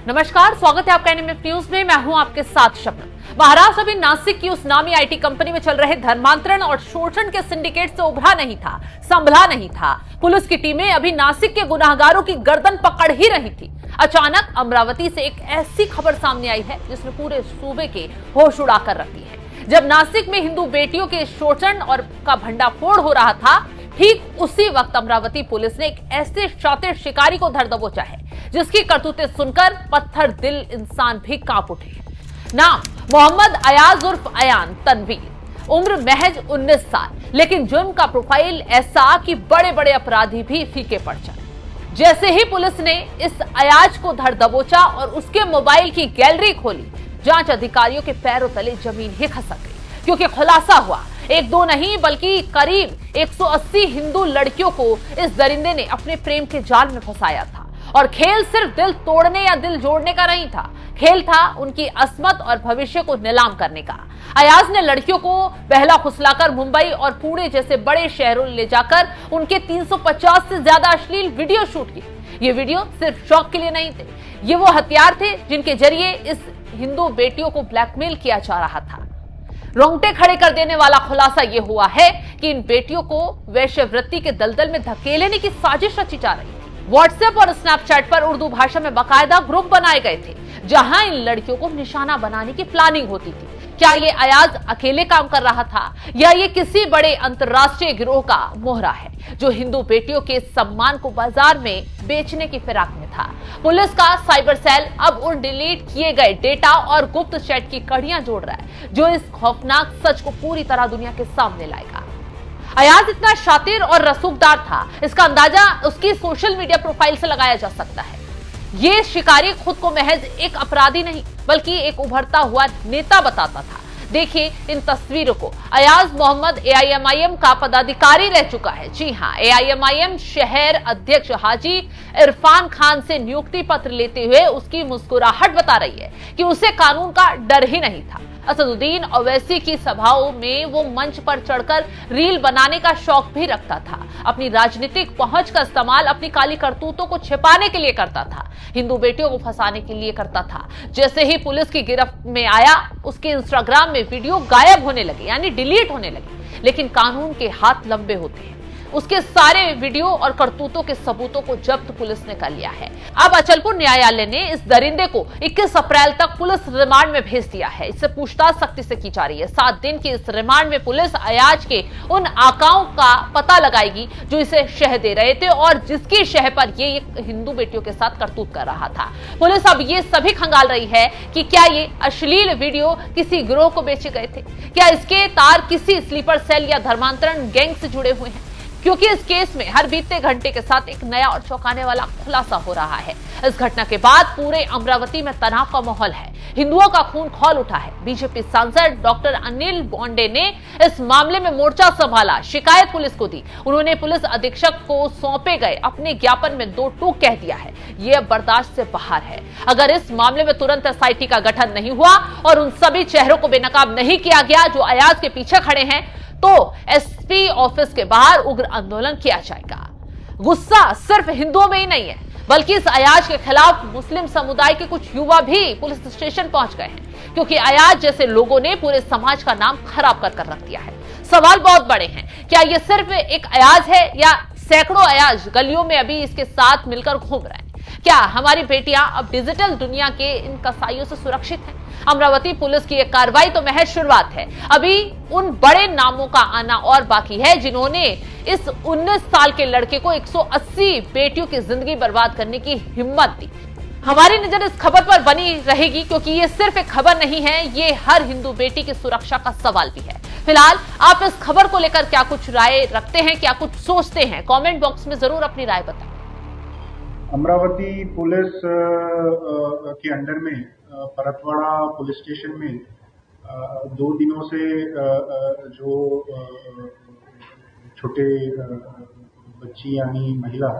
नमस्कार, स्वागत है आपका एनएमएफ न्यूज में। मैं हूं आपके साथ शबनम। महाराष्ट्र अभी नासिक की उस नामी आईटी कंपनी में चल रहे धर्मांतरण और शोषण के सिंडिकेट से उभरा नहीं था, संभला नहीं था। पुलिस की टीमें अभी नासिक के गुनाहगारों की गर्दन पकड़ ही रही थी। अचानक अमरावती से एक ऐसी खबर सामने आई है जिसने पूरे सूबे के होश उड़ाकर रख दिए हैं। जब नासिक में हिंदू बेटियों के शोषण और का भंडाफोड़ हो रहा था, ठीक उसी वक्त अमरावती पुलिस ने एक ऐसे शातिर शिकारी को धर दबोचा है जिसकी करतूतें सुनकर पत्थर दिल इंसान भी कांप उठे। नाम मोहम्मद अयाज उर्फ अयान तनवीर, उम्र महज 19 साल, लेकिन जुर्म का प्रोफाइल ऐसा कि बड़े बड़े अपराधी भी फीके पड़ जाए। जैसे ही पुलिस ने इस अयाज को धर दबोचा और उसके मोबाइल की गैलरी खोली, जांच अधिकारियों के पैरों तले जमीन ही खसक गई, क्योंकि खुलासा हुआ एक दो नहीं बल्कि करीब 180 हिंदू लड़कियों को इस दरिंदे ने अपने प्रेम के जाल में फंसाया था। और खेल सिर्फ दिल तोड़ने या दिल जोड़ने का नहीं था, खेल था उनकी अस्मत और भविष्य को नीलाम करने का। अयाज ने लड़कियों को बहला फुसलाकर मुंबई और पुणे जैसे बड़े शहरों ले जाकर उनके 350 से ज्यादा अश्लील वीडियो शूट किए। ये वीडियो सिर्फ शौक के लिए नहीं थे, ये वो हथियार थे जिनके जरिए इस हिंदू बेटियों को ब्लैकमेल किया जा रहा था। रोंगटे खड़े कर देने वाला खुलासा यह हुआ है कि इन बेटियों को वेश्यावृत्ति के दलदल में धकेलने की साजिश रची जा रही थी। व्हाट्सएप और स्नैपचैट पर उर्दू भाषा में बाकायदा ग्रुप बनाए गए थे जहां इन लड़कियों को निशाना बनाने की प्लानिंग होती थी। क्या ये अयाज अकेले काम कर रहा था या ये किसी बड़े अंतरराष्ट्रीय गिरोह का मोहरा है जो हिंदू बेटियों के सम्मान को बाजार में बेचने की फिराक में था? पुलिस का साइबर सेल अब उन डिलीट किए गए डेटा और गुप्त चैट की कड़ियां जोड़ रहा है जो इस खौफनाक सच को पूरी तरह दुनिया के सामने लाएगा। अयाज इतना शातिर और रसूखदार था, इसका अंदाजा उसकी सोशल मीडिया प्रोफाइल से लगाया जा सकता है। ये शिकारी खुद को महज एक अपराधी नहीं बल्कि एक उभरता हुआ नेता बताता था। देखिए इन तस्वीरों को। अयाज मोहम्मद एआईएमआईएम का पदाधिकारी रह चुका है। जी हां, एआईएमआईएम शहर अध्यक्ष हाजी इरफान खान से नियुक्ति पत्र लेते हुए उसकी मुस्कुराहट बता रही है कि उसे कानून का डर ही नहीं था। असदुद्दीन ओवैसी की सभाओं में वो मंच पर चढ़कर रील बनाने का शौक भी रखता था। अपनी राजनीतिक पहुंच का इस्तेमाल अपनी काली करतूतों को छिपाने के लिए करता था, हिंदू बेटियों को फंसाने के लिए करता था। जैसे ही पुलिस की गिरफ्त में आया, उसके इंस्टाग्राम में वीडियो गायब होने लगे, यानी डिलीट होने लगे। लेकिन कानून के हाथ लंबे होते हैं, उसके सारे वीडियो और करतूतों के सबूतों को जब्त पुलिस ने कर लिया है। अब अचलपुर न्यायालय ने इस दरिंदे को 21 अप्रैल तक पुलिस रिमांड में भेज दिया है। इससे पूछताछ सख्ती से की जा रही है। 7 दिन की इस रिमांड में पुलिस अयाज के उन आकाओं का पता लगाएगी जो इसे शह दे रहे थे और जिसकी शह पर ये हिंदू बेटियों के साथ करतूत कर रहा था। पुलिस अब ये सभी खंगाल रही है कि क्या ये अश्लील वीडियो किसी गिरोह को बेचे गए थे, क्या इसके तार किसी स्लीपर सेल या धर्मांतरण गैंग से जुड़े हुए हैं, क्योंकि इस केस में हर बीते घंटे के साथ एक नया और चौंकाने वाला खुलासा हो रहा है। इस घटना के बाद पूरे अमरावती में तनाव का माहौल है, हिंदुओं का खून खौल उठा है। बीजेपी सांसद डॉक्टर अनिल बोंडे ने इस मामले में मोर्चा संभाला, शिकायत पुलिस को दी। उन्होंने पुलिस अधीक्षक को सौंपे गए अपने ज्ञापन में 2 टूक कह दिया है, ये अब बर्दाश्त से बाहर है। अगर इस मामले में तुरंत एसआईटी का गठन नहीं हुआ और उन सभी चेहरों को बेनकाब नहीं किया गया जो अयाज के पीछे खड़े हैं, तो एसपी ऑफिस के बाहर उग्र आंदोलन किया जाएगा। गुस्सा सिर्फ हिंदुओं में ही नहीं है बल्कि इस अयाज के खिलाफ मुस्लिम समुदाय के कुछ युवा भी पुलिस स्टेशन पहुंच गए हैं, क्योंकि अयाज जैसे लोगों ने पूरे समाज का नाम खराब कर रख दिया है। सवाल बहुत बड़े हैं, क्या यह सिर्फ एक अयाज है या सैकड़ों अयाज गलियों में अभी इसके साथ मिलकर घूम रहे हैं? क्या हमारी बेटियां अब डिजिटल दुनिया के इन कसाईयों से सुरक्षित हैं? अमरावती पुलिस की यह कार्रवाई तो महज शुरुआत है। अभी उन बड़े नामों का आना और बाकी है जिन्होंने इस 19 साल के लड़के को 180 बेटियों की जिंदगी बर्बाद करने की हिम्मत दी। हमारी नजर इस खबर पर बनी रहेगी क्योंकि ये सिर्फ एक खबर नहीं है, ये हर हिंदू बेटी की सुरक्षा का सवाल भी है। फिलहाल आप इस खबर को लेकर क्या कुछ राय रखते हैं, क्या कुछ सोचते हैं? कमेंट बॉक्स में जरूर अपनी राय बताएं। अमरावती पुलिस के अंडर में परतवाड़ा पुलिस स्टेशन में 2 दिनों से जो छोटे बच्ची यानी महिला,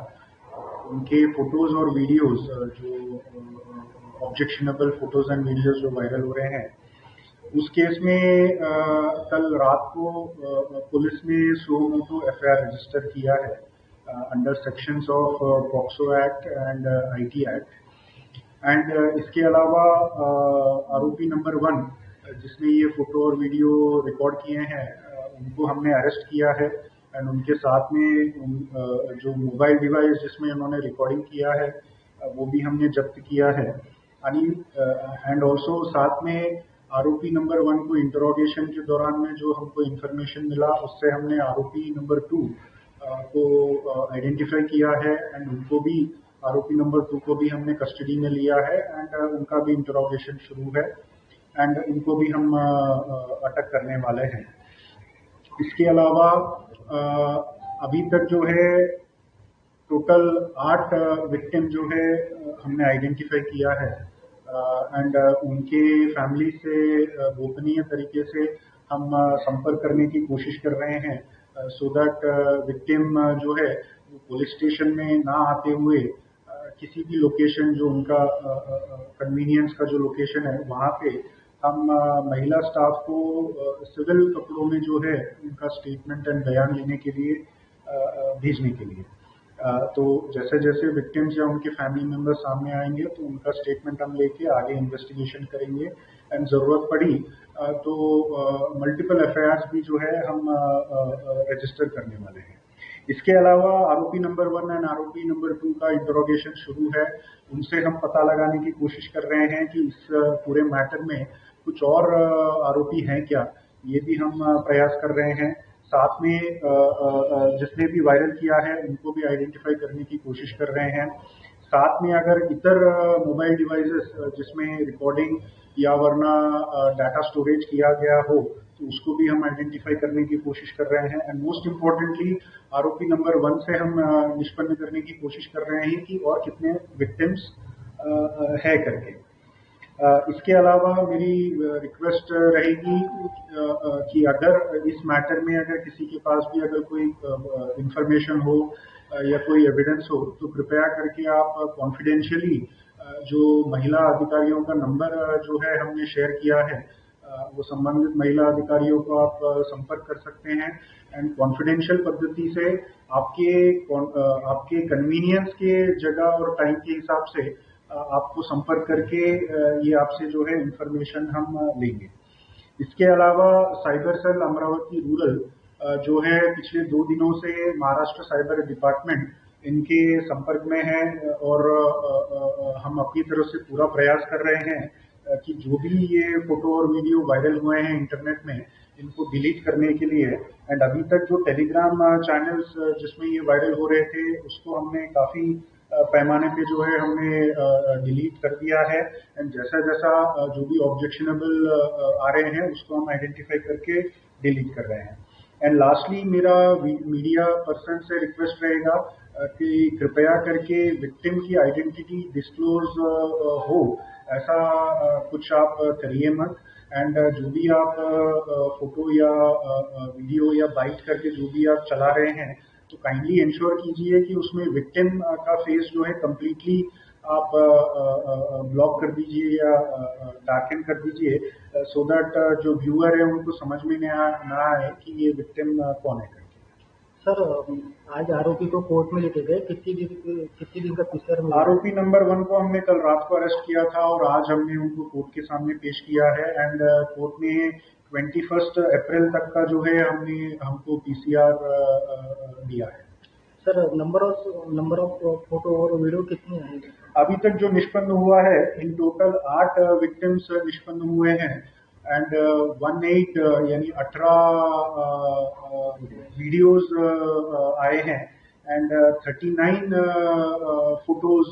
उनके फोटोज और वीडियोस, जो ऑब्जेक्शनेबल फोटोज एंड वीडियोस जो वायरल हो रहे हैं, उस केस में कल रात को पुलिस ने सो मोटो एफआईआर रजिस्टर किया है under sections of POCSO act and IT act. And इसके अलावा आरोपी नंबर 1 जिसने ये फोटो और वीडियो रिकॉर्ड किए हैं उनको हमने अरेस्ट किया है एंड उनके साथ में जो मोबाइल डिवाइस जिसमें उन्होंने रिकॉर्डिंग किया है वो भी हमने जब्त किया है एंड ऑल्सो साथ में आरोपी नंबर 1 को इंटरोगेशन के दौरान में जो हमको इन्फॉर्मेशन मिला उससे हमने आरोपी नंबर 2 को आइडेंटिफाई किया है एंड उनको भी आरोपी नंबर 2 को भी हमने कस्टडी में लिया है एंड उनका भी इंटरोगेशन शुरू है एंड उनको भी हम अटक करने वाले हैं। इसके अलावा अभी तक जो है टोटल 8 विक्टिम जो है हमने आइडेंटिफाई किया है एंड उनके फैमिली से गोपनीय तरीके से हम संपर्क करने की कोशिश कर रहे हैं सो दैट विक्टिम जो है पुलिस स्टेशन में ना आते हुए किसी भी लोकेशन जो उनका कन्वीनियंस का जो लोकेशन है वहाँ पे हम महिला स्टाफ को सिविल कपड़ों में जो है उनका स्टेटमेंट एंड बयान लेने के लिए भेजने के लिए तो जैसे जैसे विक्टिम्स या उनके फैमिली मेंबर्स सामने आएंगे तो उनका स्टेटमेंट हम लेके आगे इन्वेस्टिगेशन करेंगे एंड ज़रूरत पड़ी तो मल्टीपल एफआईआर्स भी जो है हम रजिस्टर करने वाले हैं। इसके अलावा आरोपी नंबर 1 एंड आरोपी नंबर 2 का इंटरोगेशन शुरू है। उनसे हम पता लगाने की कोशिश कर रहे हैं कि इस पूरे मैटर में कुछ और आरोपी हैं क्या, ये भी हम प्रयास कर रहे हैं। साथ में जिसने भी वायरल किया है उनको भी आइडेंटिफाई करने की कोशिश कर रहे हैं। साथ में अगर इतर मोबाइल डिवाइसेस जिसमें रिकॉर्डिंग या वरना डाटा स्टोरेज किया गया हो तो उसको भी हम आइडेंटिफाई करने की कोशिश कर रहे हैं एंड मोस्ट इम्पोर्टेंटली आरोपी नंबर 1 से हम निष्पन्न करने की कोशिश कर रहे हैं कि और कितने विक्टिम्स है करके। इसके अलावा मेरी रिक्वेस्ट रहेगी कि अगर इस मैटर में अगर किसी के पास भी अगर कोई इंफॉर्मेशन हो या कोई एविडेंस हो तो कृपया करके आप कॉन्फिडेंशियली जो महिला अधिकारियों का नंबर जो है हमने शेयर किया है वो संबंधित महिला अधिकारियों को आप संपर्क कर सकते हैं एंड कॉन्फिडेंशियल पद्धति से आपके कन्वीनियंस के जगह और टाइम के हिसाब से आपको संपर्क करके ये आपसे जो है इंफॉर्मेशन हम लेंगे। इसके अलावा साइबर सेल अमरावती रूरल जो है पिछले 2 दिनों से महाराष्ट्र साइबर डिपार्टमेंट इनके संपर्क में है और हम अपनी तरफ से पूरा प्रयास कर रहे हैं कि जो भी ये फोटो और वीडियो वायरल हुए हैं इंटरनेट में इनको डिलीट करने के लिए एंड अभी तक जो टेलीग्राम चैनल्स जिसमें ये वायरल हो रहे थे उसको हमने काफ़ी पैमाने पे जो है हमने डिलीट कर दिया है एंड जैसा जैसा जो भी ऑब्जेक्शनेबल आ रहे हैं उसको हम आइडेंटिफाई करके डिलीट कर रहे हैं। एंड लास्टली मेरा मीडिया पर्सन से रिक्वेस्ट रहेगा कि कृपया करके विक्टिम की आइडेंटिटी डिस्क्लोज हो ऐसा कुछ आप करिए मत एंड जो भी आप फोटो या वीडियो या बाइट करके जो भी आप चला रहे हैं तो काइंडली इंश्योर कीजिए कि उसमें विक्टिम का फेस जो है कम्प्लीटली आप ब्लॉक कर दीजिए या डार्कन कर दीजिए सो दैट जो व्यूअर है उनको समझ में ना आए कि ये विक्टिम कौन है। सर आज आरोपी को कोर्ट में लेके गए, कितनी दिन का पिक्चर में? आरोपी नंबर 1 को हमने कल रात को अरेस्ट किया था और आज हमने उनको कोर्ट के सामने पेश किया है एंड कोर्ट ने 21 अप्रैल तक का जो है हमको पीसीआर दिया है। सर नंबर ऑफ फोटो और वीडियो कितने हैं? अभी तक जो निष्पन्न हुआ है इन टोटल 8 विक्टिम्स निष्पन्न हुए हैं एंड 18 यानी 18 वीडियोस आए हैं एंड 39 फोटोज